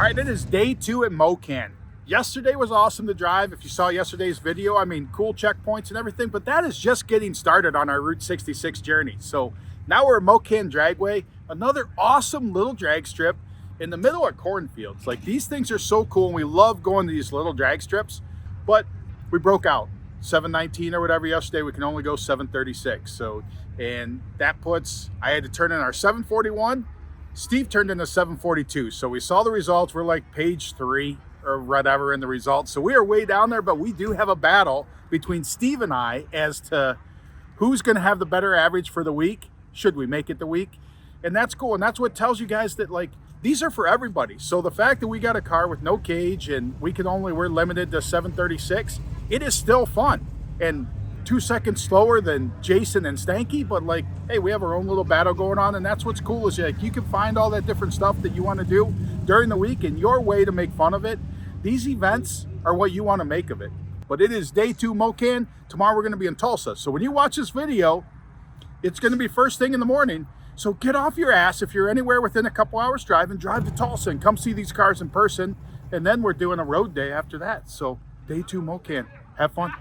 right, it is day 2 at Mo-Kan. Yesterday was awesome to drive. If you saw yesterday's video, I mean, cool checkpoints and everything, but that is just getting started on our Route 66 journey. So now we're at MoKan Dragway, another awesome little drag strip in the middle of cornfields. Like, these things are so cool, and we love going to these little drag strips, but we broke out 719 or whatever yesterday. We can only go 736. So, and that puts, I had to turn in our 741. Steve turned in a 742. So we saw the results. We're like page 3 or whatever in the results. So we are way down there, but we do have a battle between Steve and I as to who's going to have the better average for the week. Should we make it the week? And that's cool. And that's what tells you guys that, like, these are for everybody. So the fact that we got a car with no cage and we're limited to 736, it is still fun. And 2 seconds slower than Jason and Stanky, but like, hey, we have our own little battle going on, and that's what's cool is like you can find all that different stuff that you want to do during the week and your way to make fun of it. These events are what you want to make of it. But it is day 2 Mo-Kan. Tomorrow we're going to be in Tulsa. So when you watch this video, it's going to be first thing in the morning. So get off your ass if you're anywhere within a couple hours drive and drive to Tulsa and come see these cars in person. And then we're doing a road day after that. So day 2 Mo-Kan. Have fun.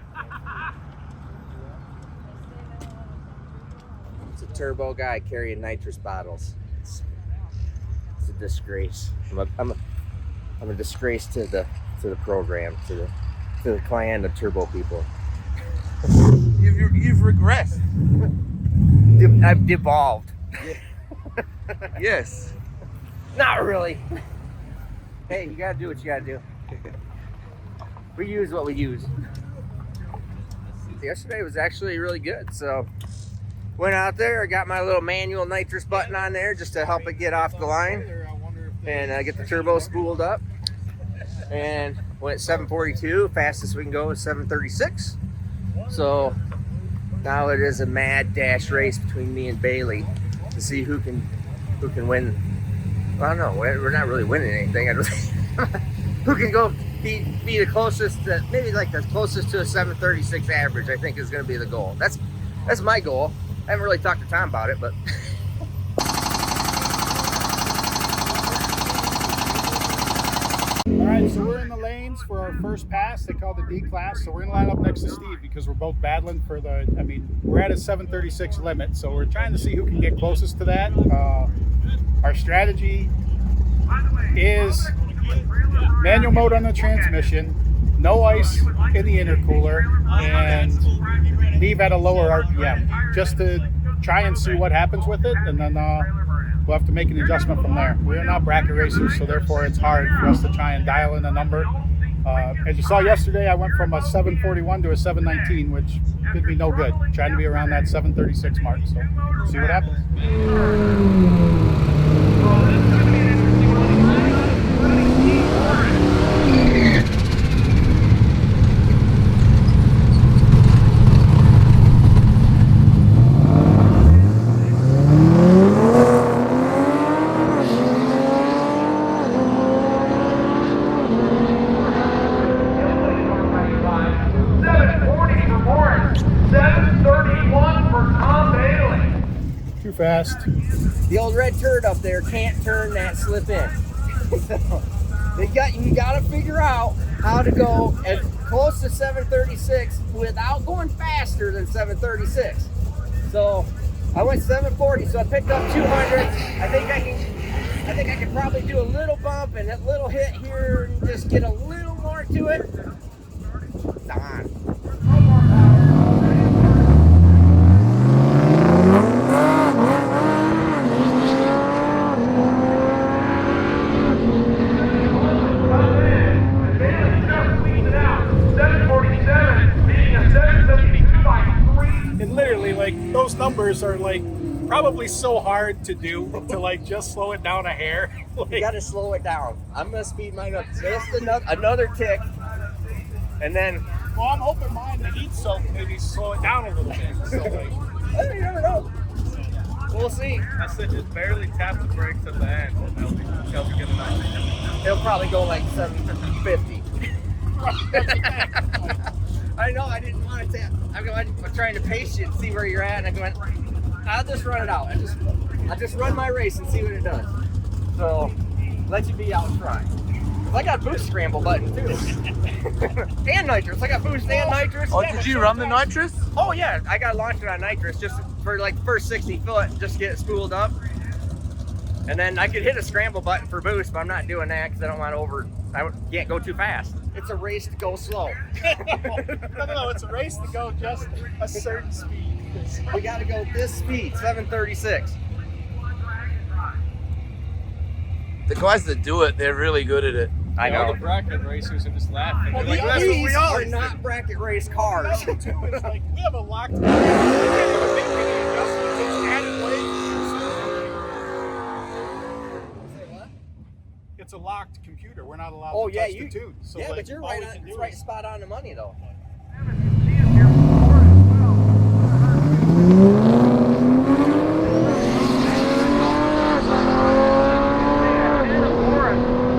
It's a turbo guy carrying nitrous bottles. It's a disgrace. I'm a disgrace to the program, to the clan of turbo people. You've regressed. I've devolved. Yes. Not really. Hey, you gotta do what you gotta do. We use what we use. Yesterday was actually really good, so went out there, I got my little manual nitrous button on there just to help it get off the line and get the turbo spooled up, and went 742. Fastest we can go is 736. So now it is a mad dash race between me and Bailey to see who can win. Well, I don't know, we're not really winning anything. Who can go be the closest, maybe like the closest to a 736 average, I think is going to be the goal. That's my goal. I haven't really talked to Tom about it, but All right, so we're in the lanes for our first pass. They call the D class. So we're going to line up next to Steve because we're both battling for we're at a 736 limit. So we're trying to see who can get closest to that. Our strategy is manual mode on the transmission, no ice in the intercooler, and leave at a lower RPM just to try and see what happens with it, and then we'll have to make an adjustment from there. We're not bracket racers, so therefore it's hard for us to try and dial in a number. As you saw yesterday, I went from a 741 to a 719, which did me no good. Trying to be around that 736 mark, so see what happens. Fast. the old red turd up there can't turn that slip in. So you gotta figure out how to go as close to 736 without going faster than 736. So I went 740, so I picked up 200. I think I can probably do a little bump and a little hit here and just get a little more to it. It's on. And literally, like, those numbers are like probably so hard to do to like just slow it down a hair. Like, You gotta slow it down. I'm gonna speed mine up just another tick, and then. well, I'm hoping mine, the heat soak, maybe slow it down a little bit. So like, You never know. We'll see. I said just barely tap the brakes at the end, and they'll get a nice. It'll probably go like 750. I know. I didn't want to tap. I'm trying to pace you and see where you're at, and I'm going. I'll just run it out. I'll just run my race and see what it does. So let you be out front. I got boost scramble button too. And nitrous. I got boost and nitrous. Oh, did you run the nitrous? Oh yeah, I got launched it on nitrous just for like first 60 foot, just get it spooled up. And then I could hit a scramble button for boost, but I'm not doing that because I don't want to I can't go too fast. It's a race to go slow. No, it's a race to go just a certain speed. We got to go this speed, 736. The guys that do it, they're really good at it. I know. All the bracket racers are just laughing. Well, They're like, these are always not bracket race cars. Too, it's like we have a locked. It's a locked computer. We're not allowed to touch the tune. So yeah, like, but you're right on. It's right spot on the money though.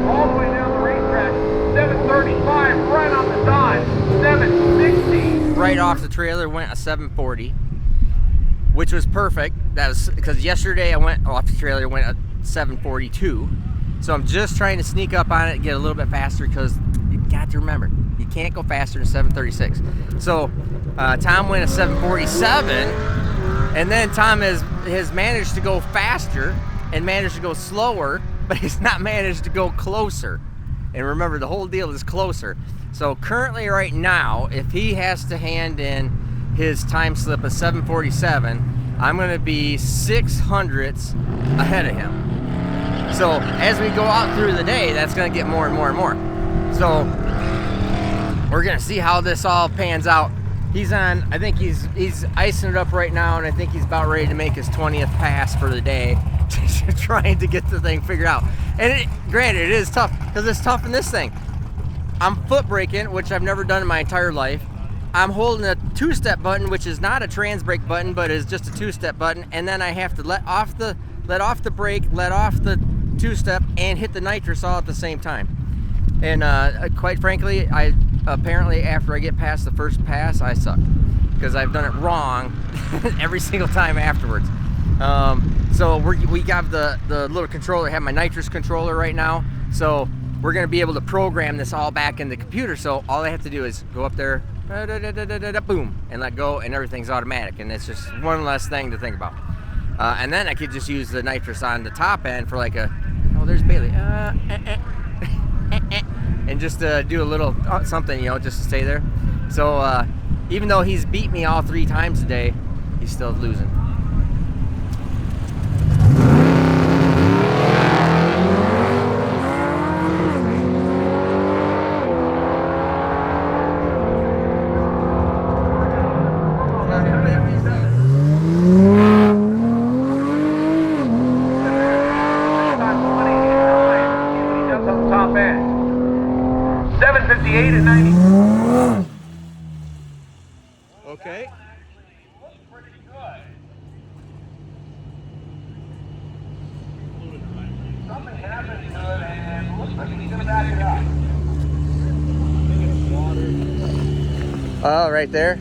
All the way down the racetrack, 735 right on the dot, 760. Right off the trailer went a 740, which was perfect. That was because yesterday I went off the trailer, went a 742. So I'm just trying to sneak up on it and get a little bit faster because you got to remember, you can't go faster than 736. So Tom went a 747, and then Tom has managed to go faster and managed to go slower, but he's not managed to go closer. And remember, the whole deal is closer. So currently right now, if he has to hand in his time slip of 747, I'm going to be 600ths ahead of him. So as we go out through the day, that's going to get more and more and more. So we're going to see how this all pans out. He's on, I think he's icing it up right now, and I think he's about ready to make his 20th pass for the day, trying to get the thing figured out. And granted, it is tough, because it's tough in this thing. I'm foot braking, which I've never done in my entire life. I'm holding a two-step button, which is not a trans brake button, but is just a two-step button, and then I have to let off the brake, let off the two-step, and hit the nitrous all at the same time. And quite frankly, apparently after I get past the first pass, I suck, because I've done it wrong every single time afterwards. So we got the little controller. I have my nitrous controller right now, so we're going to be able to program this all back in the computer. So all I have to do is go up there, boom, and let go, and everything's automatic, and it's just one less thing to think about. And then I could just use the nitrous on the top end for like a, oh, there's Bailey, and just do a little something, just to stay there. So even though he's beat me all 3 times today, he's still losing. Top end. 758 and 90. Okay. Something happened to it and looks like he's gonna back it up. Oh, right there.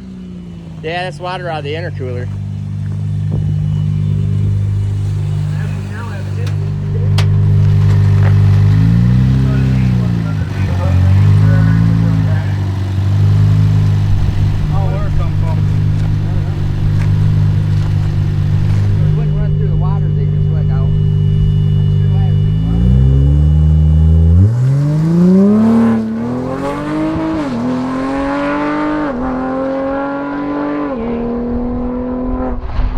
Yeah, that's water out of the intercooler.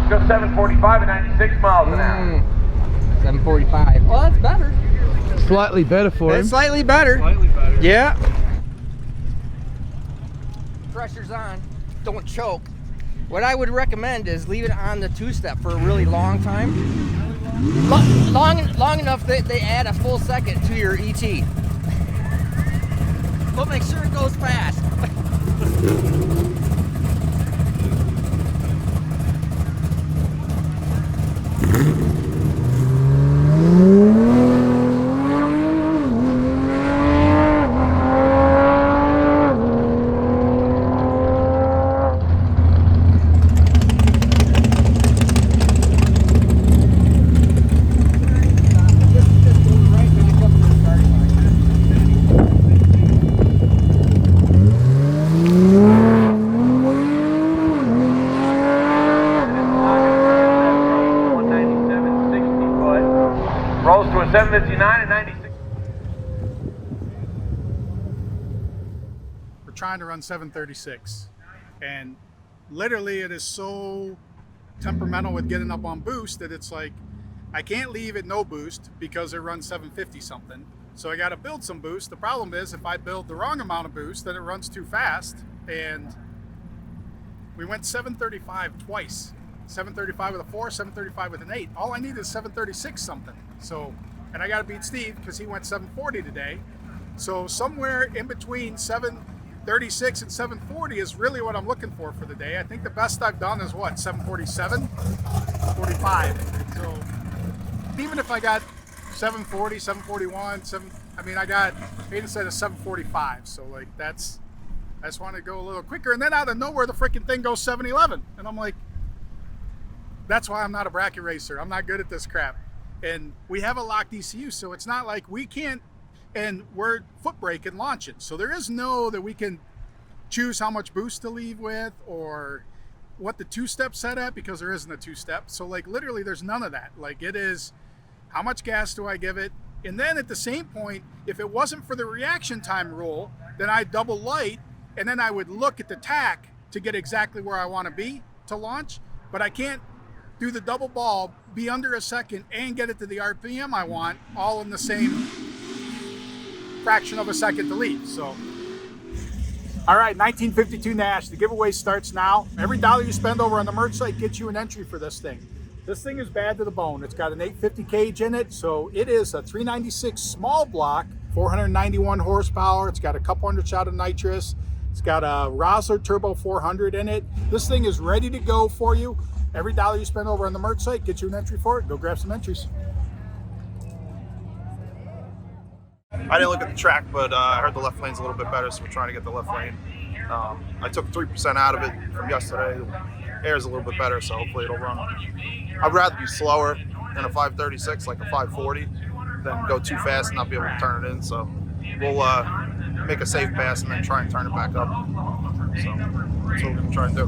Go 745 and 96 miles an hour. 745. Well, that's better. Slightly better for him. It's slightly better. Slightly better. Yeah. Pressure's on. Don't choke. What I would recommend is leave it on the two-step for a really long time. Long enough that they add a full second to your ET. But make sure it goes fast. 759 and 96. We're trying to run 736, and literally it is so temperamental with getting up on boost that it's like I can't leave at no boost because it runs 750 something. So I got to build some boost. The problem is if I build the wrong amount of boost, then it runs too fast. And we went 735 twice. 735 with a 4, 735 with an 8. All I need is 736 something. So, and I got to beat Steve because he went 740 today. So somewhere in between 736 and 740 is really what I'm looking for the day. I think the best I've done is what, 747, 45. So even if I got 740, 741, I got 8 instead of 745. So like I just want to go a little quicker. And then out of nowhere, the freaking thing goes 711. And I'm like, that's why I'm not a bracket racer. I'm not good at this crap. And we have a locked ECU, so it's not like we can't, and we're foot brake and launching. So there is no that we can choose how much boost to leave with or what the two-step set at, because there isn't a two-step. So like literally there's none of that. Like it is, how much gas do I give it? And then at the same point, if it wasn't for the reaction time rule, then I'd double light and then I would look at the tack to get exactly where I want to be to launch. But I can't do the double ball, be under a second, and get it to the RPM I want, all in the same fraction of a second to leave. So, all right, 1952 Nash. The giveaway starts now. Every dollar you spend over on the merch site gets you an entry for this thing. This thing is bad to the bone. It's got an 850 cage in it, so it is a 396 small block, 491 horsepower. It's got a couple hundred shot of nitrous. It's got a Rosler Turbo 400 in it. This thing is ready to go for you. Every dollar you spend over on the merch site gets you an entry for it. Go grab some entries. I didn't look at the track, but I heard the left lane's a little bit better, so we're trying to get the left lane. I took 3% out of it from yesterday. The air's a little bit better, so hopefully it'll run. I'd rather be slower than a 536, like a 540, than go too fast and not be able to turn it in. So we'll make a safe pass and then try and turn it back up. So that's what we're going to try and do.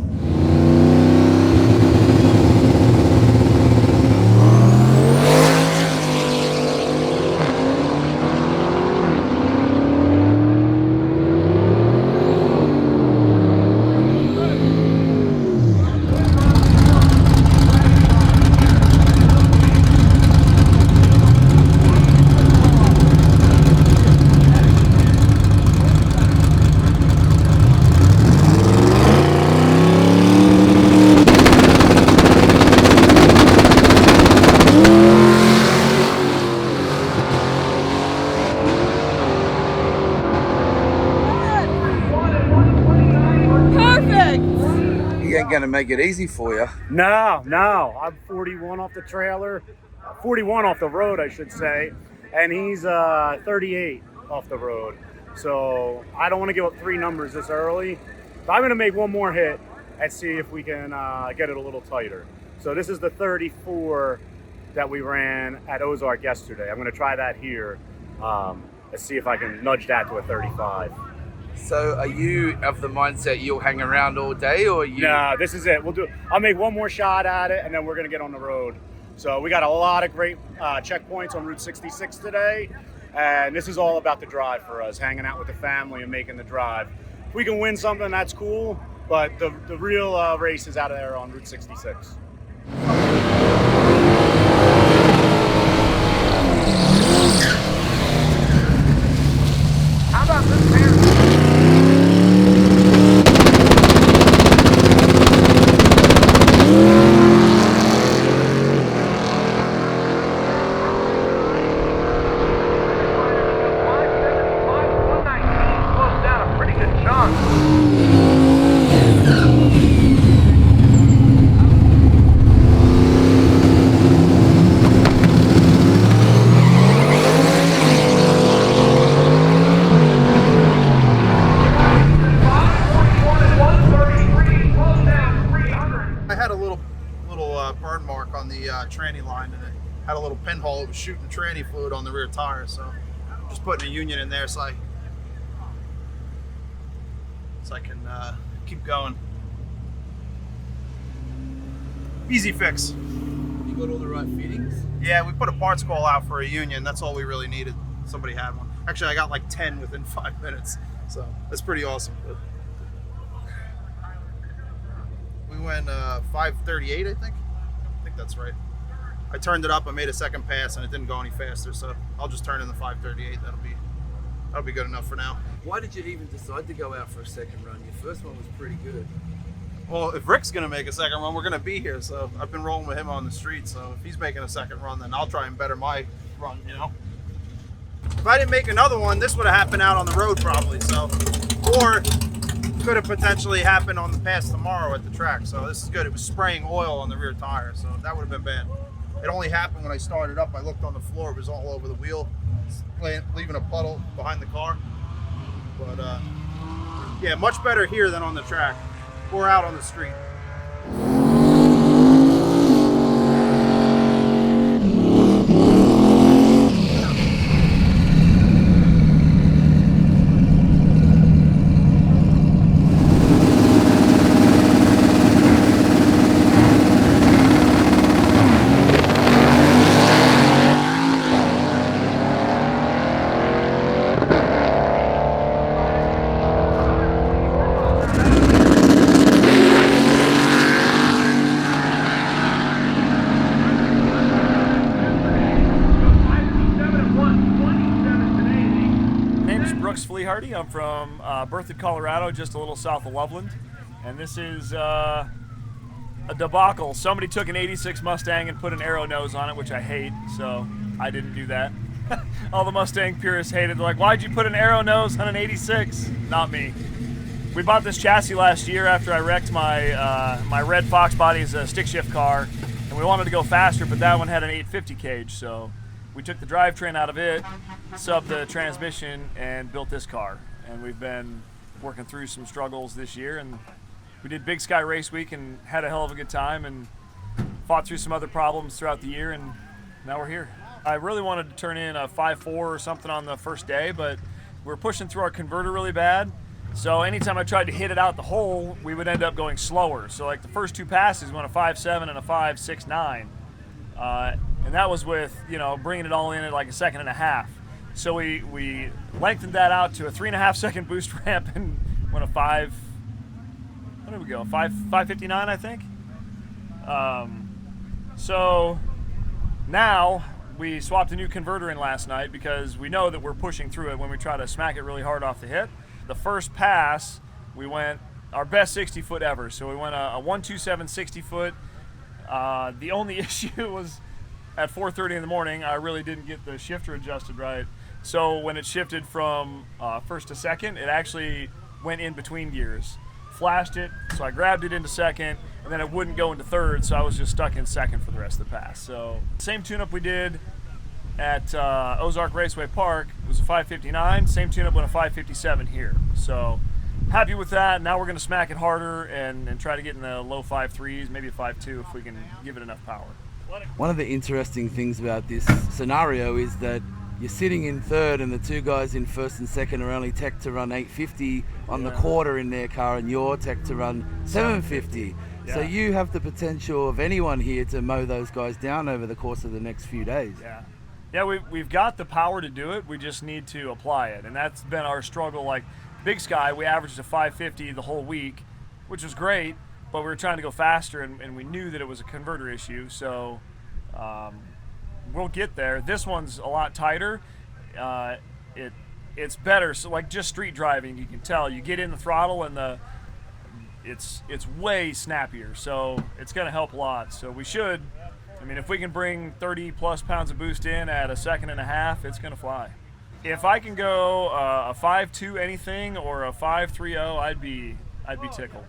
Gonna make it easy for you. No, I'm 41 off the trailer, 41 off the road, I should say, and he's 38 off the road. So I don't want to give up 3 numbers this early. But I'm gonna make one more hit and see if we can get it a little tighter. So this is the 34 that we ran at Ozark yesterday. I'm gonna try that here. Let's see if I can nudge that to a 35. So are you of the mindset you'll hang around all day, or you? No, this is it. I'll make one more shot at it, and then we're gonna get on the road. So we got a lot of great checkpoints on Route 66 today, and this is all about the drive for us, hanging out with the family and making the drive. If we can win something, that's cool, but the real race is out of there on Route 66. How about this pair? burn mark on the tranny line, and it had a little pinhole. It was shooting tranny fluid on the rear tire, so I'm just putting a union in there so I can keep going. Easy fix. You got all the right fittings? Yeah, we put a parts call out for a union. That's all we really needed. Somebody had one. Actually, I got like 10 within 5 minutes. So that's pretty awesome. But we went 538, I think. I think that's right. I turned it up. I made a second pass, and it didn't go any faster. So I'll just turn in the 538. That'll be good enough for now. Why did you even decide to go out for a second run? Your first one was pretty good. Well, if Rick's going to make a second run, we're going to be here. So I've been rolling with him on the street. So if he's making a second run, then I'll try and better my run, you know. If I didn't make another one, this would have happened out on the road probably. So, or could have potentially happened on the pass tomorrow at the track. So this is good. It was spraying oil on the rear tire. So that would have been bad. It only happened when I started up. I looked on the floor. It was all over the wheel, leaving a puddle behind the car. But yeah, much better here than on the track or out on the street. Fleharty. I'm from Berthoud, Colorado, just a little south of Loveland, and this is a debacle. Somebody took an 86 Mustang and put an arrow nose on it, which I hate, so I didn't do that. All the Mustang purists hated. They're like, why'd you put an arrow nose on an 86? Not me. We bought this chassis last year after I wrecked my my red Fox bodies stick shift car, and we wanted to go faster, but that one had an 850 cage, so we took the drivetrain out of it, subbed the transmission, and built this car. And we've been working through some struggles this year, and we did Big Sky Race Week and had a hell of a good time and fought through some other problems throughout the year, and now we're here. I really wanted to turn in a 5.4 or something on the first day, but we're pushing through our converter really bad. So anytime I tried to hit it out the hole, we would end up going slower. So like the first two passes went a 5.7 and a 5.69. And that was with, you know, bringing it all in at like a second and a half. So we lengthened that out to a 3.5 second boost ramp and went a 5.59, I think. So now we swapped a new converter in last night because we know that we're pushing through it when we try to smack it really hard off the hit. The first pass, we went our best 60 foot ever. So we went a 127 60 foot. The only issue was at 4:30 in the morning, I really didn't get the shifter adjusted right. So when it shifted from first to second, it actually went in between gears. Flashed it, so I grabbed it into second, and then it wouldn't go into third, so I was just stuck in second for the rest of the pass. So same tune-up we did at Ozark Raceway Park. It was a 5.59. Same tune-up went a 5.57 here. So happy with that. Now we're going to smack it harder and try to get in the low 5.3s, maybe a 5.2 if we can give it enough power. One of the interesting things about this scenario is that you're sitting in third and the two guys in first and second are only tech to run 850 on the quarter in their car, and you're tech to run 750. So you have the potential of anyone here to mow those guys down over the course of the next few days. Yeah, we've got the power to do it. We just need to apply it, and that's been our struggle. Like Big Sky, we averaged a 550 the whole week, which was great, but we were trying to go faster, and we knew that it was a converter issue, so we'll get there. This one's a lot tighter. It's better. So like just street driving, you can tell. You get in the throttle and it's way snappier, so it's going to help a lot. So we should, I mean, if we can bring 30 plus pounds of boost in at a second and a half, it's going to fly. If I can go a 5.2 anything or a 5.30, I'd be tickled.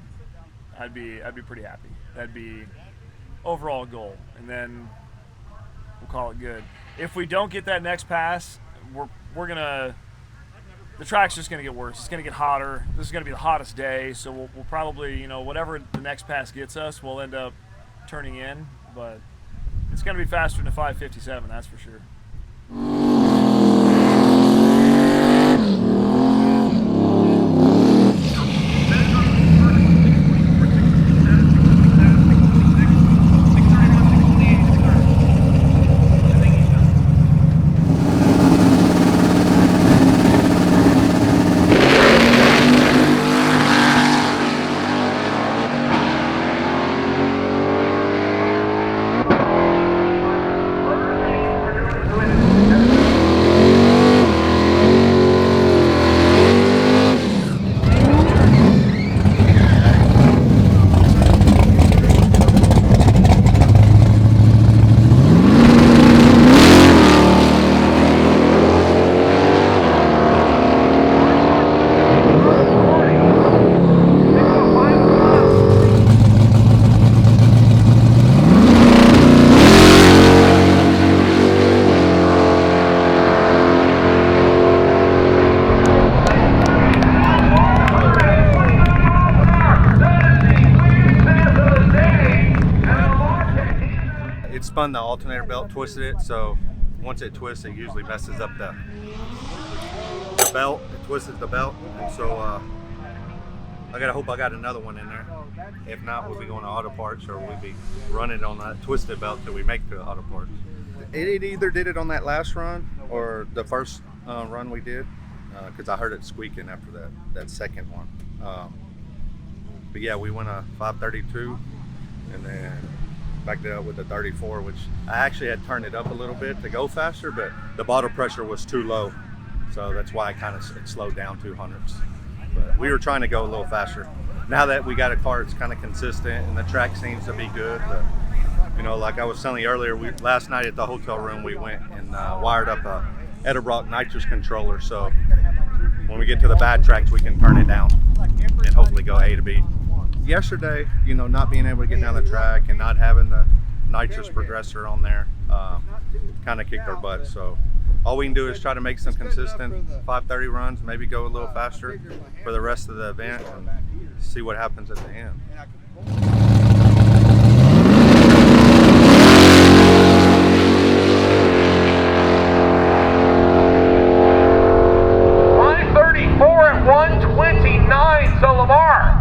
I'd be pretty happy. That'd be overall goal, and then we'll call it good. If we don't get that next pass, we're gonna, the track's just gonna get worse. It's gonna get hotter. This is gonna be the hottest day, so we'll probably, you know, whatever the next pass gets us, we'll end up turning in, but it's gonna be faster than a 5.57, that's for sure. spun the alternator belt, twisted it, so once it twists, it usually messes up the belt. It twists the belt, and so I gotta hope I got another one in there. If not, we'll be going to auto parts, or we'll be running on that twisted belt till we make the auto parts. It either did it on that last run or the first run we did, because I heard it squeaking after that second one. But yeah, we went a 532 and then backed it up with a 34, which I actually had turned it up a little bit to go faster, but the bottle pressure was too low. So that's why it slowed down 200s. But we were trying to go a little faster. Now that we got a car that's kind of consistent and the track seems to be good, but, you know, like I was telling you earlier, last night at the hotel room we went and wired up a Edelbrock nitrous controller, so when we get to the bad tracks we can turn it down and hopefully go A to B. Yesterday, you know, not being able to get down the track and not having the nitrous progressor on there kind of kicked our butt. So all we can do is try to make some consistent 530 runs, maybe go a little faster for the rest of the event and see what happens at the end. 534 at 129, so Lamar.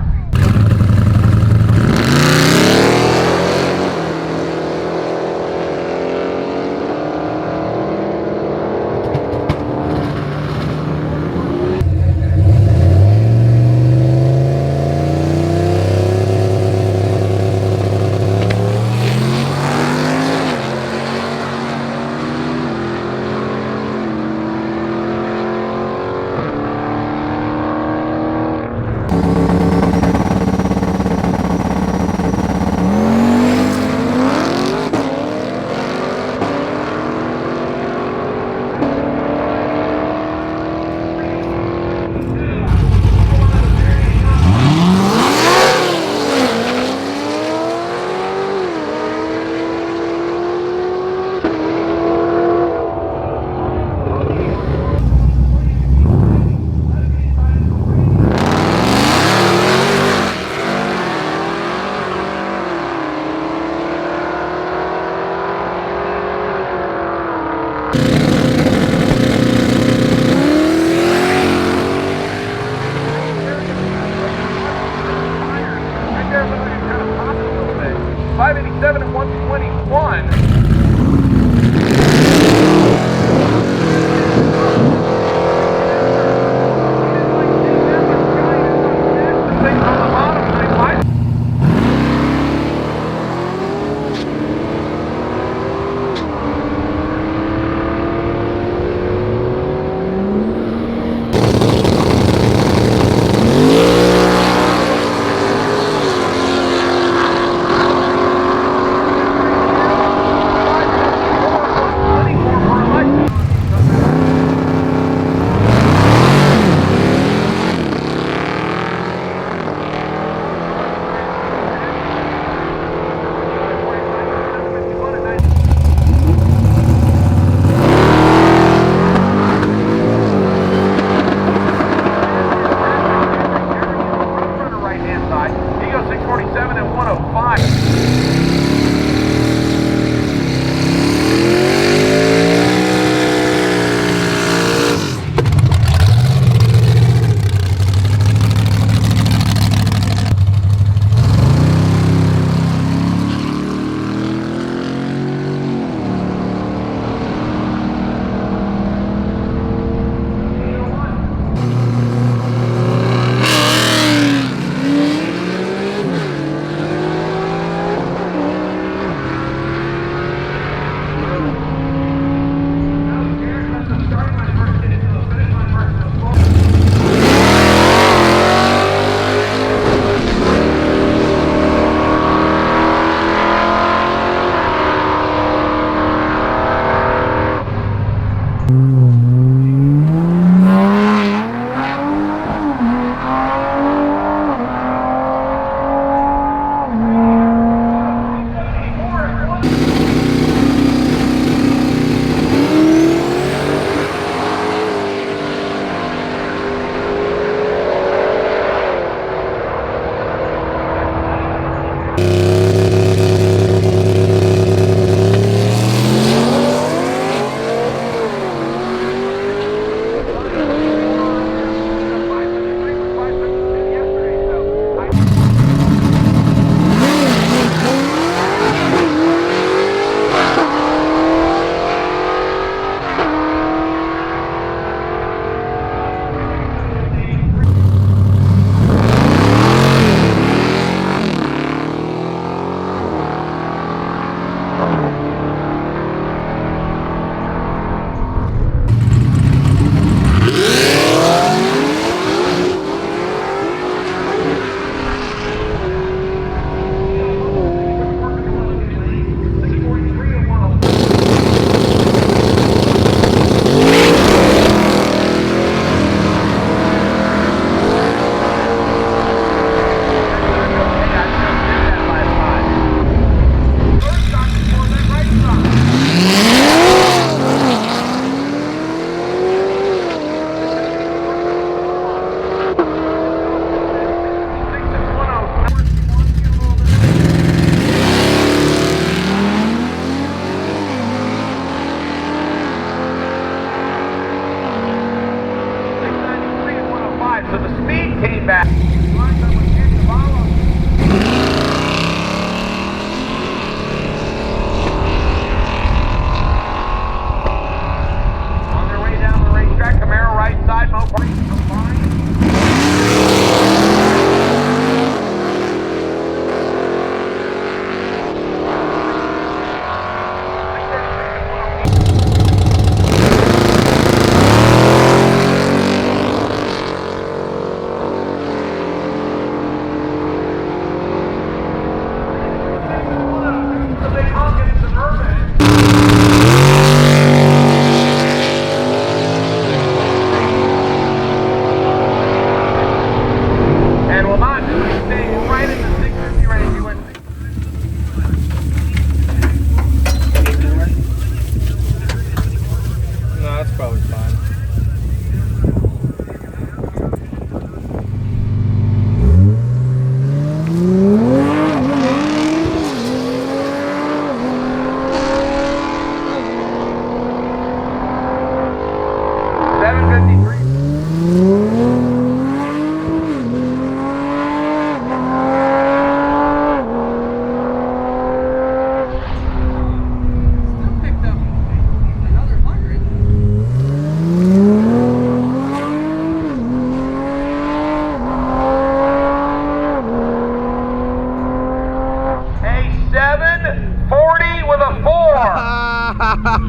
probably fine.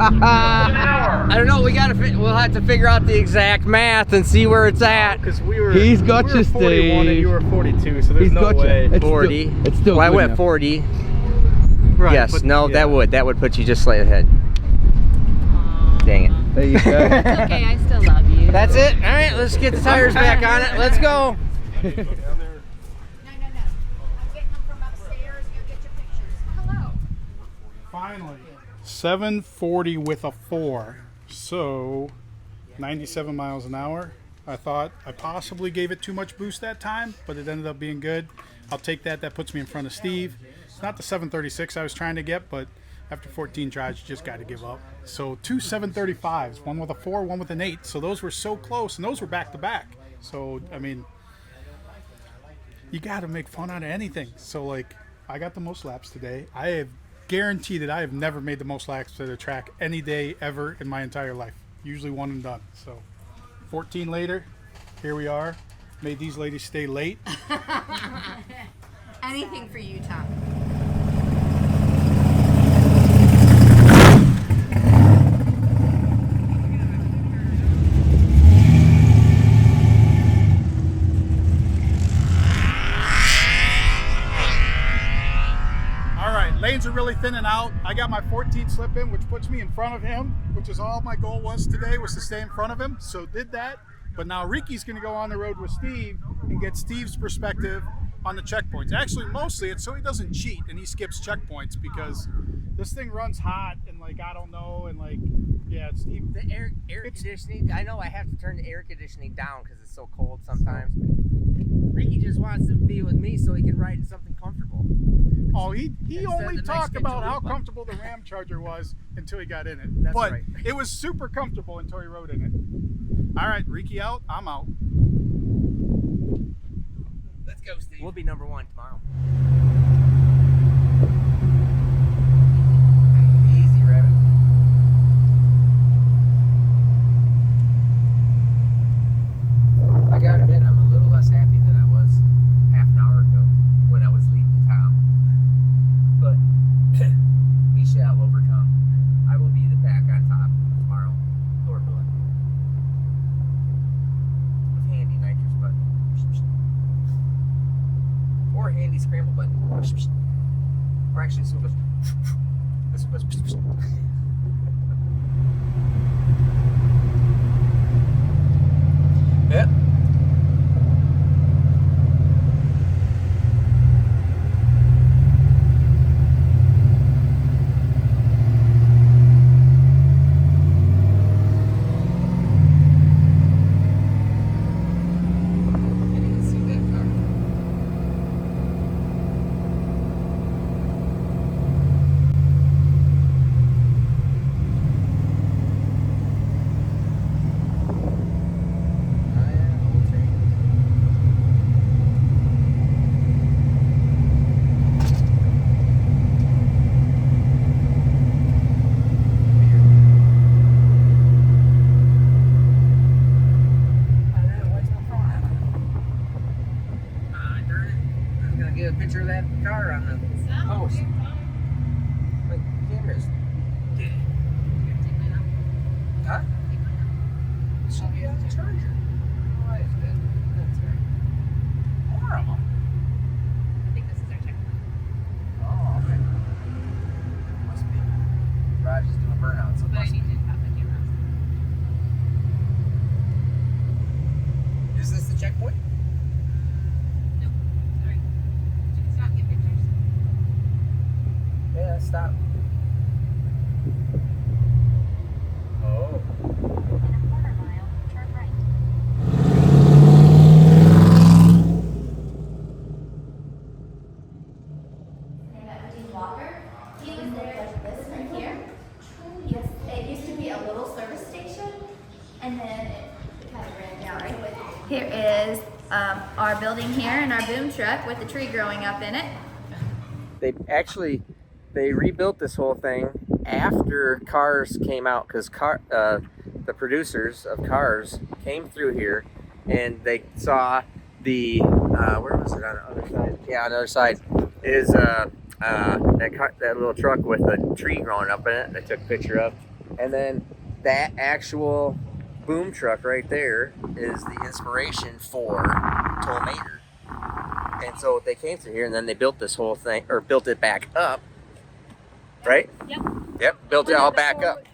I don't know. We'll have to figure out the exact math and see where it's at. Because we were. He's got you, 41 and you were 42, so there's no way. It's 40. It's still. Well, I good went enough. 40. Right, Yes. but, No, yeah. that would put you just slightly ahead. Dang it. There you go. Okay, I still love you. That's it. All right, let's get the tires back on it. Let's go. No. I'm getting them from upstairs. You'll get your pictures. Hello. Finally. 740 with a 4. So 97 miles an hour. I thought I possibly gave it too much boost that time, but it ended up being good. I'll take that. That puts me in front of Steve. It's not the 736 I was trying to get, but after 14 tries, you just got to give up. So 2 735s, one with a 4, one with an 8. So those were so close, and those were back to back. So, I mean, you got to make fun out of anything. So, like, I got the most laps today. I have guaranteed that I have never made the most laps to the track any day ever in my entire life. Usually one and done. So 14 later, here we are. Made these ladies stay late. Anything for you, Tom. Lanes are really thinning out. I got my 14 slip in, which puts me in front of him, which is all my goal was today, was to stay in front of him. So did that. But now Ricky's going to go on the road with Steve and get Steve's perspective on the checkpoints. Actually, mostly it's so he doesn't cheat and he skips checkpoints, because this thing runs hot and, like, I don't know, and, like, yeah, Steve. The air conditioning. I know I have to turn the air conditioning down because it's so cold sometimes. Ricky just wants to be with me so he can ride in something comfortable. Oh, he only talked about how comfortable the Ramcharger was until he got in it. That's but right. It was super comfortable until he rode in it. All right, Ricky out. I'm out. Let's go, Steve. We'll be number 1 tomorrow. Easy, Rabbit. I gotta admit, I'm a little less happy than I was half an hour ago when I was leading Tom. But we shall overcome. I will be the back on top tomorrow, Lord willing. With handy nitrous button. Or handy scramble button. Or actually, this one goes. This one goes. Yep. Get a picture of that car on the post. Like, cameras. Huh? It should be on the charger. Why is that? That's right. Horrible. I think this is our checkpoint. Oh, okay. Must be. Raj is doing burnout, so it But I must be. need to have the camera. Is this the checkpoint? Nope. Sorry. Did you stop and get pictures? Yeah, stop. Oh. And then it kind of ran down right with it. Here is our building here and our boom truck with the tree growing up in it. They rebuilt this whole thing after Cars came out, because the producers of Cars came through here and they saw the where was it, on the other side? Yeah, on the other side is that little truck with a tree growing up in it. They took a picture of, and then that actual boom truck right there is the inspiration for Tollmater. And so they came through here and then they built this whole thing, or built it back up, right? Yep, built it all back up.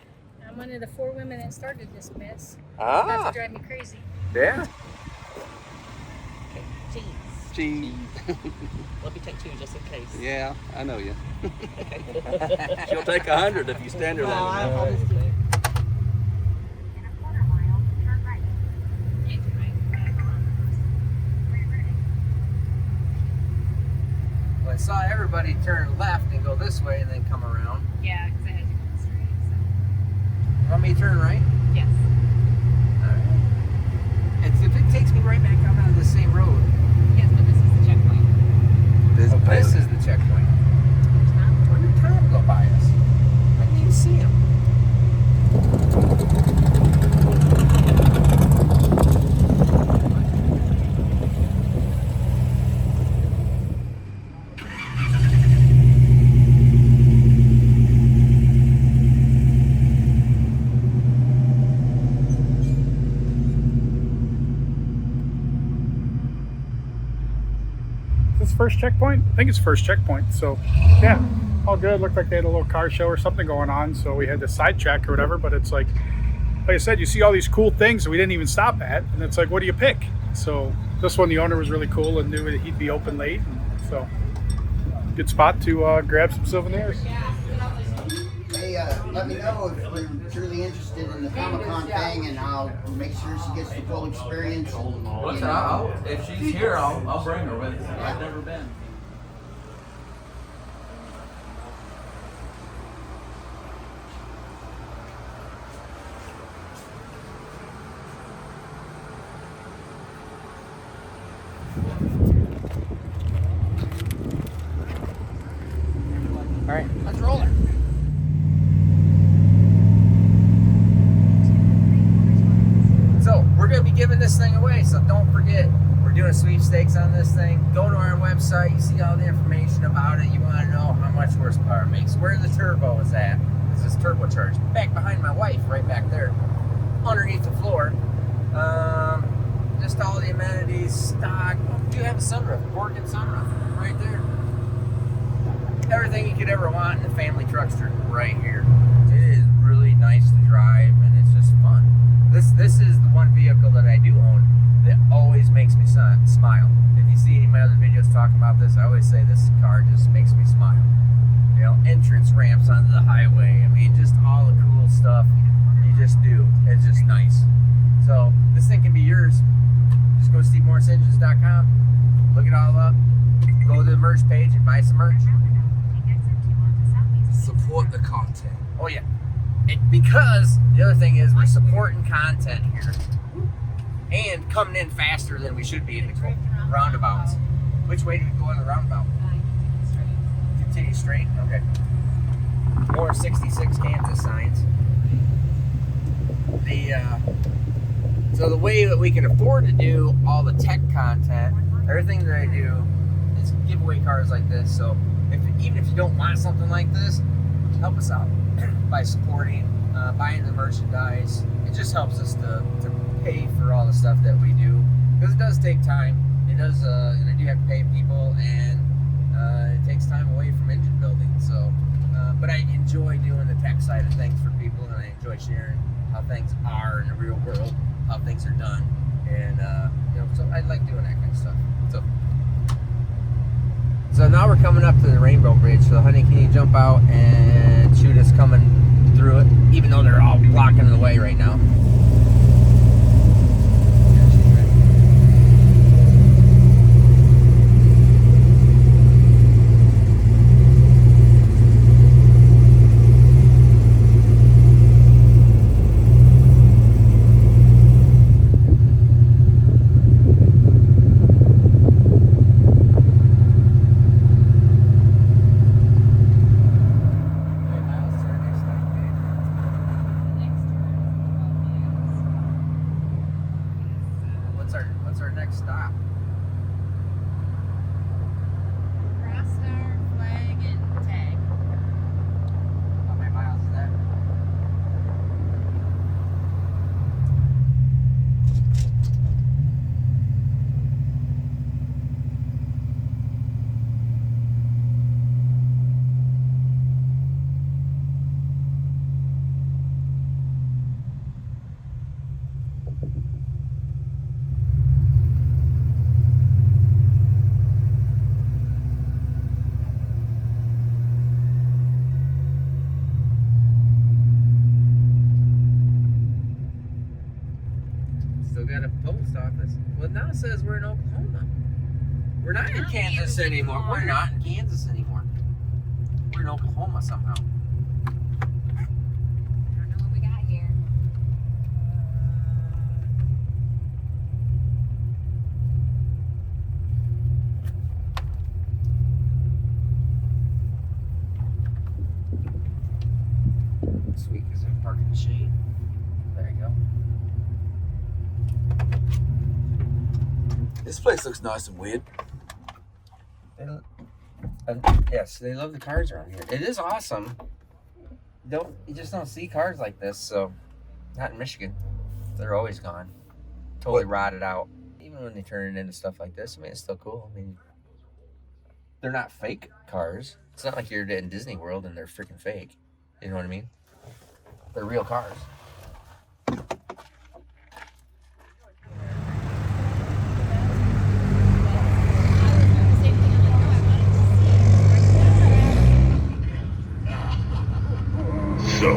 I'm one of the 4 women that started this mess. Ah. That's what drive me crazy. Yeah. Cheese. Let me take 2 just in case. Yeah, I know you. She'll take 100 if you stand her long enough. I'll just do it. Well, I saw everybody turn left and go this way and then come around. Yeah, because I had to go straight. You want me to turn right? Yes. Alright. If it takes me right back out onto the same road. Yes, but this is the checkpoint. This is the checkpoint. Where did Tom go by us? I didn't even see him. First checkpoint? I think it's first checkpoint. So yeah, all good. Looked like they had a little car show or something going on, so we had to sidetrack or whatever. But it's like I said, you see all these cool things that we didn't even stop at, and it's like, what do you pick? So this one, the owner was really cool and knew that he'd be open late, and so good spot to grab some souvenirs. Hey, let me know if you're truly interested in the Comic-Con thing, and I'll make sure she gets the full experience. If she's here, I'll bring her with us. I've never been. All right, let's roll her. So we're going to be giving this thing away, so don't forget, we're doing sweepstakes on this thing. Go to our website, you see all the information about it. You want to know how much horsepower it makes, where the turbo is at. This is turbocharged. Back behind my wife, right back there, underneath the floor. Just all the amenities, stock. Do you have a sunroof? Organ sunroof, right there. Everything you could ever want in a family truckster, right here. It is really nice to drive, and it's just fun. This is the one vehicle that I do own that always makes me smile. If you see any of my other videos talking about this, I always say this car just makes me smile. You know, entrance ramps onto the highway. I mean, just all the cool stuff you just do. It's just nice. So this thing can be yours. Just go to SteveMorrisEngines.com, look it all up, go to the merch page and buy some merch. Support the content. Oh yeah. Because the other thing is we're supporting content here and coming in faster than we should be in the roundabouts. Which way do we go on the roundabout? Continue straight? Okay. More 66 Kansas signs. So the way that we can afford to do all the tech content, everything that I do is give away cars like this. So even if you don't want something like this, help us out by supporting, buying the merchandise. It just helps us to pay for all the stuff that we do, because it does take time. It does, and I do have to pay people, and it takes time away from engine building. So, but I enjoy doing the tech side of things for people, and I enjoy sharing how things are in the real world, how things are done, and you know, so I like doing that kind of stuff. So now we're coming up to the Rainbow Bridge. So honey, can you jump out and shoot us coming through it, even though they're all blocking the way right now? What's our next stop? Cross-star, flag, and tag. How many miles is that? Still got a post office. Well, now it says we're in Oklahoma. We're not in Kansas anymore. We're not in Kansas anymore. We're in Oklahoma somehow. I don't know what we got here. Sweet, because I'm parking in the shade. There you go. This place looks nice and weird. Yes, they love the cars around here. It is awesome. You just don't see cars like this, so not in Michigan. They're always gone. Totally rotted out. Even when they turn it into stuff like this, I mean, it's still cool. I mean, they're not fake cars. It's not like you're in Disney World and they're freaking fake. You know what I mean? They're real cars. So,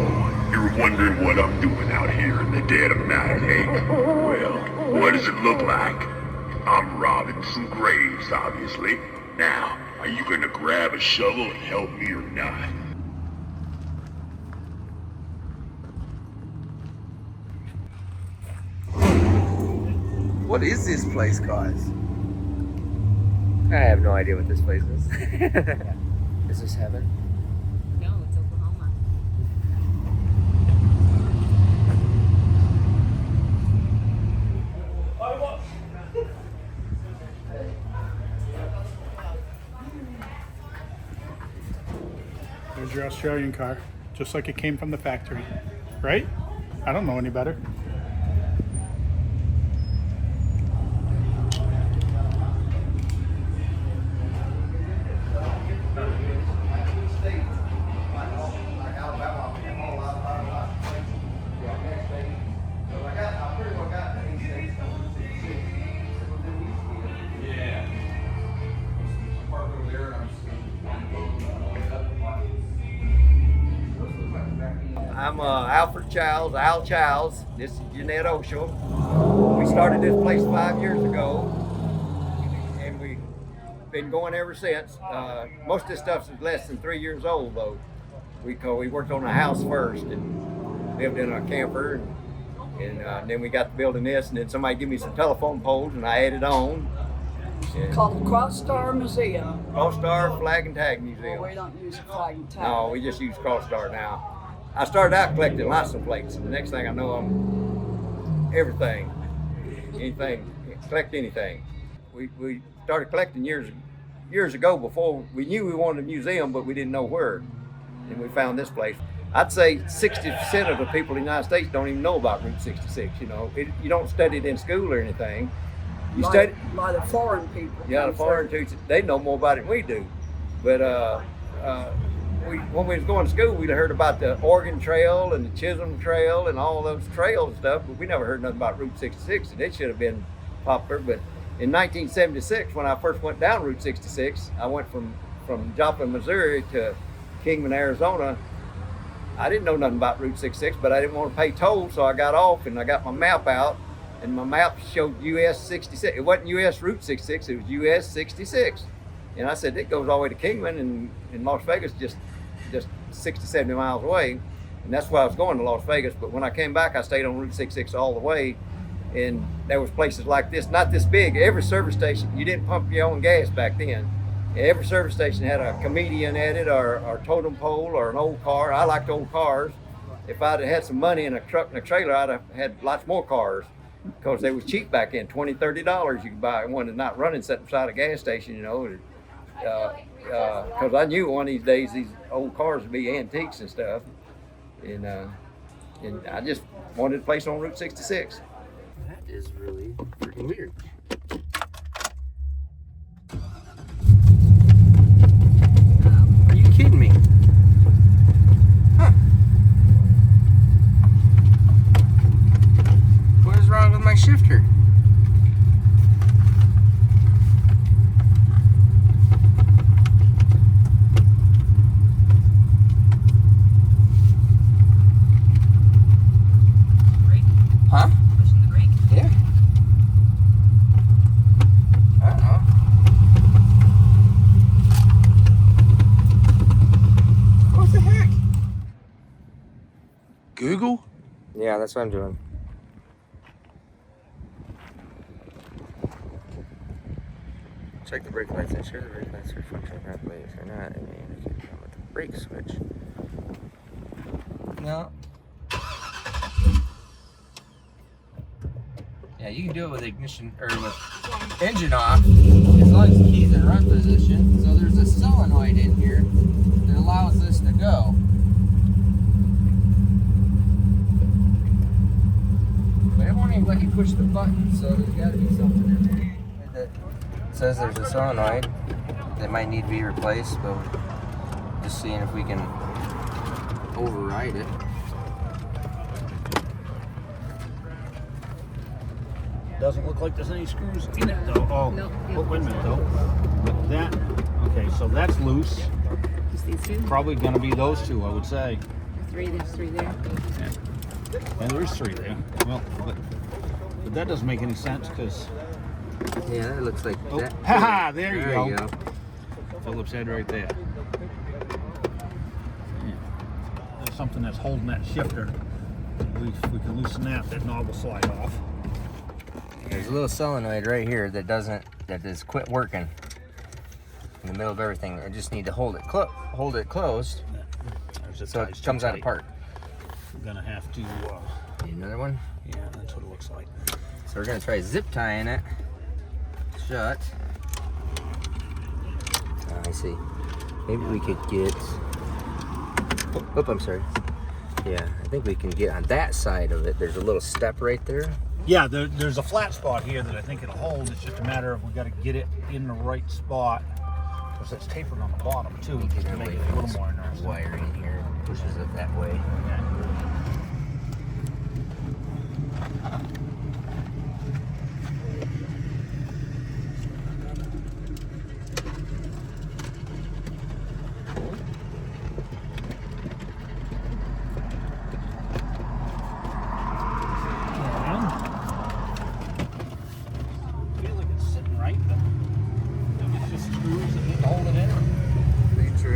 you're wondering what I'm doing out here in the dead of night, eh? Well, what does it look like? I'm robbing some graves, obviously. Now, are you gonna grab a shovel and help me or not? What is this place, guys? I have no idea what this place is. Is this heaven? No, it's Oklahoma. There's your Australian car, just like it came from the factory, right? I don't know any better. I'm Alfred Childs, Al Childs. This is Jeanette Oshel. We started this place 5 years ago, and we've been going ever since. Most of this stuff is less than 3 years old, though. We worked on a house first and lived in a camper, and then we got to building this, and then somebody gave me some telephone poles, and I added on. Called the Cross Star Museum. Cross Star Flag and Tag Museum. Well, we don't use a flag and tag. No, we just use Cross Star now. I started out collecting license plates, and the next thing I know, I'm everything, anything, collect anything. We started collecting years ago before we knew we wanted a museum, but we didn't know where, and we found this place. I'd say 60% of the people in the United States don't even know about Route 66. You know, you don't study it in school or anything. You study a lot of foreign people. Yeah, the foreign teachers, they know more about it than we do. But when we was going to school, we heard about the Oregon Trail and the Chisholm Trail and all those trails and stuff, but we never heard nothing about Route 66, and it should have been popular. But in 1976, when I first went down Route 66, I went from Joplin, Missouri to Kingman, Arizona. I didn't know nothing about Route 66, but I didn't want to pay toll, so I got off and I got my map out, and my map showed US 66. It wasn't US Route 66, it was US 66. And I said, it goes all the way to Kingman, and in Las Vegas, just 60, 70 miles away. And that's why I was going to Las Vegas. But when I came back, I stayed on Route 66 all the way. And there was places like this, not this big. Every service station, you didn't pump your own gas back then. Every service station had a comedian at it, or a totem pole, or an old car. I liked old cars. If I'd have had some money in a truck and a trailer, I'd have had lots more cars. Because they was cheap back then, $20, $30. You could buy one that's not running, sitting beside a gas station, you know. Because I knew one of these days these old cars would be antiques and stuff. And I just wanted a place on Route 66. That is really freaking weird. Are you kidding me? Huh. What is wrong with my shifter? Huh? Pushing the brake? Yeah. Uh-oh. What the heck? Google? Yeah, that's what I'm doing. Check the brake lights. Ensure the brake lights are functioning properly. If they're not, it may indicate a problem with the brake switch. No. Yeah, you can do it with ignition or with engine off as long as the key's in run position. So there's a solenoid in here that allows this to go. But it won't even let you push the button, so there's got to be something in there. It says there's a solenoid that might need to be replaced, but just seeing if we can override it. Doesn't look like there's any screws in it though. Oh, wait a minute though. But that, okay, so that's loose. Just these two? Probably gonna be those two, I would say. There's three there. And there is three there. Well, but that doesn't make any sense because. Yeah, that looks like that. Haha, there you There you go. Phillips head right there. Yeah. There's something that's holding that shifter. We can loosen that knob will slide off. There's a little solenoid right here that is quit working in the middle of everything. I just need to hold it closed so it comes out apart. We're gonna have to need another one. Yeah, that's what it looks like. So we're gonna try zip tying it shut. I see. Maybe we could get. Oh, I'm sorry. Yeah, I think we can get on that side of it. There's a little step right there. Yeah, there's a flat spot here that I think it'll hold. It's just a matter of we got to get it in the right spot because it's tapered on the bottom too. To make it a little more interesting. Wiring here pushes it that way.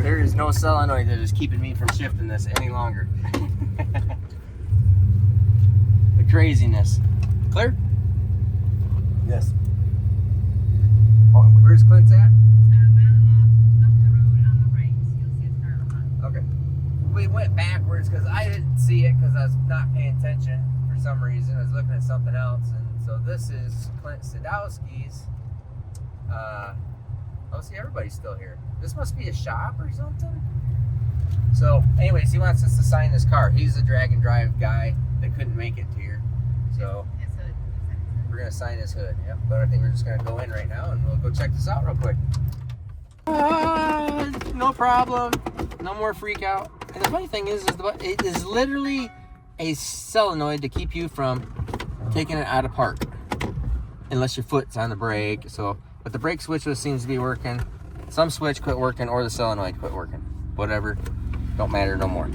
There is no solenoid that is keeping me from shifting this any longer. The craziness. Clear? Yes. Oh, where's Clint's at? Okay. We went backwards because I didn't see it because I was not paying attention for some reason. I was looking at something else. And so this is Clint Sadowski's. Oh, see, everybody's still here. This must be a shop or something. So, anyways, he wants us to sign this car. He's a drag and drive guy that couldn't make it here. So, we're going to sign his hood. Yep. But I think we're just going to go in right now and we'll go check this out real quick. No problem. No more freak out. And the funny thing is it is literally a solenoid to keep you from taking it out of park. Unless your foot's on the brake. So, but the brake switch seems to be working. Some switch quit working or the solenoid quit working. Whatever. Don't matter no more.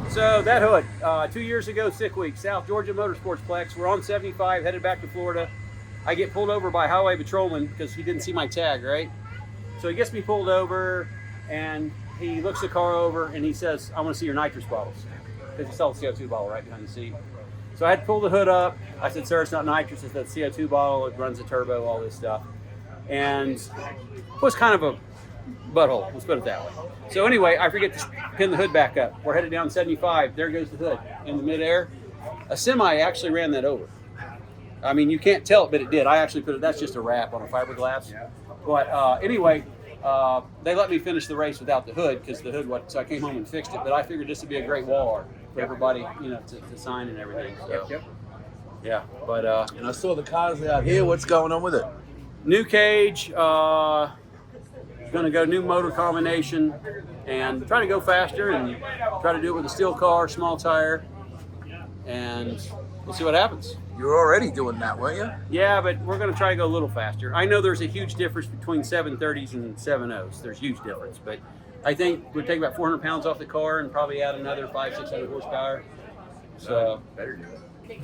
So that hood, 2 years ago, sick week, South Georgia Motorsportsplex. We're on 75, headed back to Florida. I get pulled over by highway patrolman because he didn't see my tag, right? So he gets me pulled over and he looks the car over and he says, I want to see your nitrous bottles. Because he saw the CO2 bottle right behind the seat. So I had to pull the hood up. I said, sir, it's not nitrous, it's that CO2 bottle. It runs the turbo, all this stuff. And it was kind of a butthole, let's put it that way. So anyway, I forget to pin the hood back up. We're headed down 75. There goes the hood in the midair. A semi actually ran that over. I mean, you can't tell it, but it did. I actually put it. That's just a wrap on a fiberglass. But anyway, they let me finish the race without the hood because the hood. So I came home and fixed it. But I figured this would be a great wall art for everybody, you know, to sign and everything. So, yeah. But and I saw the cars out here. What's going on with it? New cage. Going to go new motor combination and try to go faster and try to do it with a steel car, small tire, and we'll see what happens. You were already doing that, weren't you? Yeah, but we're going to try to go a little faster. I know there's a huge difference between 730s and 70s. There's a huge difference, but I think we'll take about 400 pounds off the car and probably add another 500-600 horsepower. So better do it.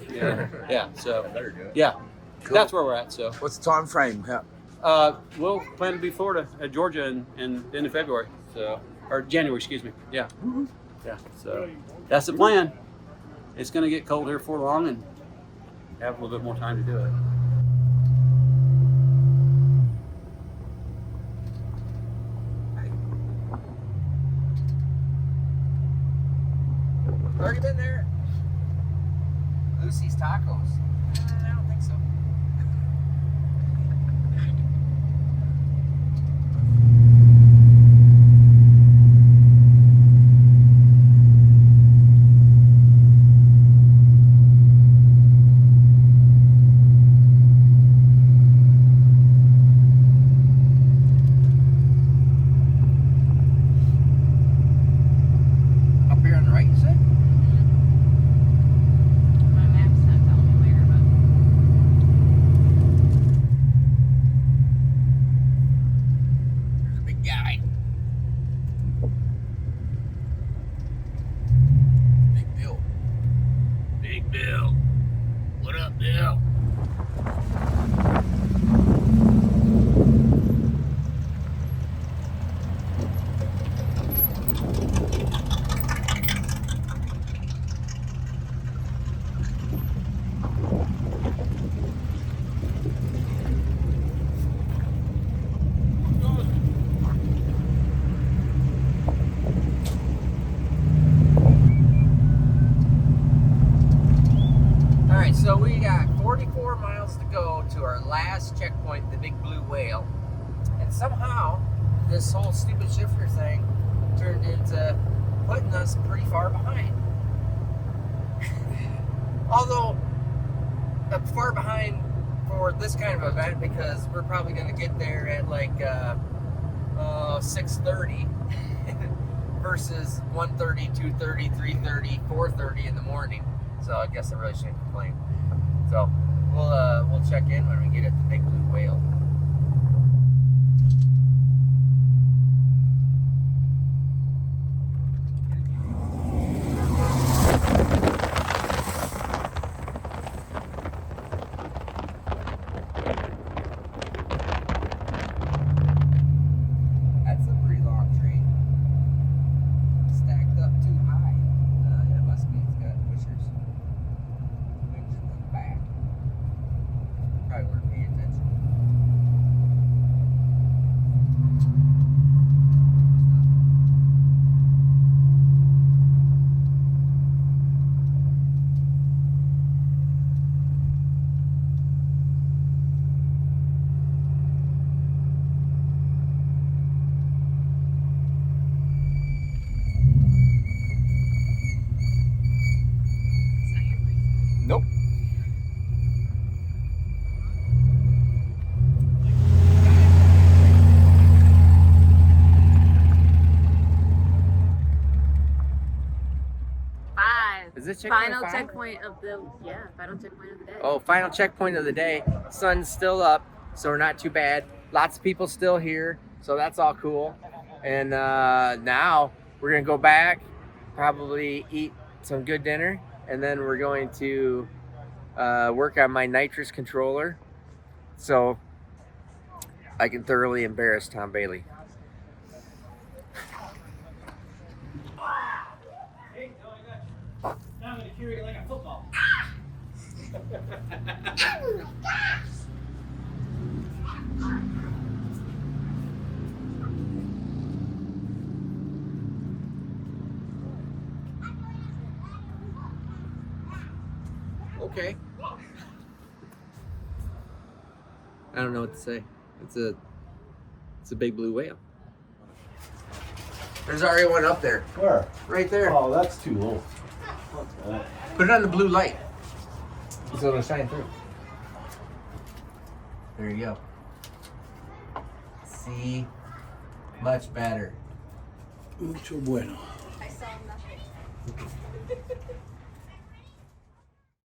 Yeah. So better do it. Yeah, Cool. That's where we're at. So what's the time frame? We'll plan to be Florida, Georgia, in end of February. So or January, excuse me. Yeah. Yeah. So that's the plan. It's going to get cold here for long and have a little bit more time to do it. Already been there? Lucy's Tacos. I don't think so. Up here on the right, you said? My map's not telling me where, but There's a big guy. Big Bill. Big Bill. What up, Bill? Alright, so we got 44 miles to go to our last checkpoint, the Big Blue Whale. And somehow, this whole stupid shifter thing turned into putting us pretty far behind. Although, far behind for this kind of event because we're probably going to get there at like 6:30 versus 1:30, 2:30, 3:30, 4:30 in the morning. So I guess I really shouldn't complain. So we'll check in when we get at the Big Blue Whale. That's a pretty long tree. Stacked up too high. Yeah, it must be. It's got pushers. Maybe just in the back. Probably weren't paying attention. Nope. five. Is this checkpoint final five? checkpoint of the final checkpoint of the day. Oh, final checkpoint of the day. Sun's still up, so we're not too bad. Lots of people still here, so that's all cool. And now we're gonna go back, probably eat some good dinner, and then we're going to work on my nitrous controller so I can thoroughly embarrass Tom Bailey. Now I'm going to carry it like a football. Okay. I don't know what to say. It's a big blue whale. There's already one up there. Where? Right there. Oh, that's too low. Put it on the blue light. It's gonna shine through. There you go. See? Much better. Mucho bueno. I saw nothing.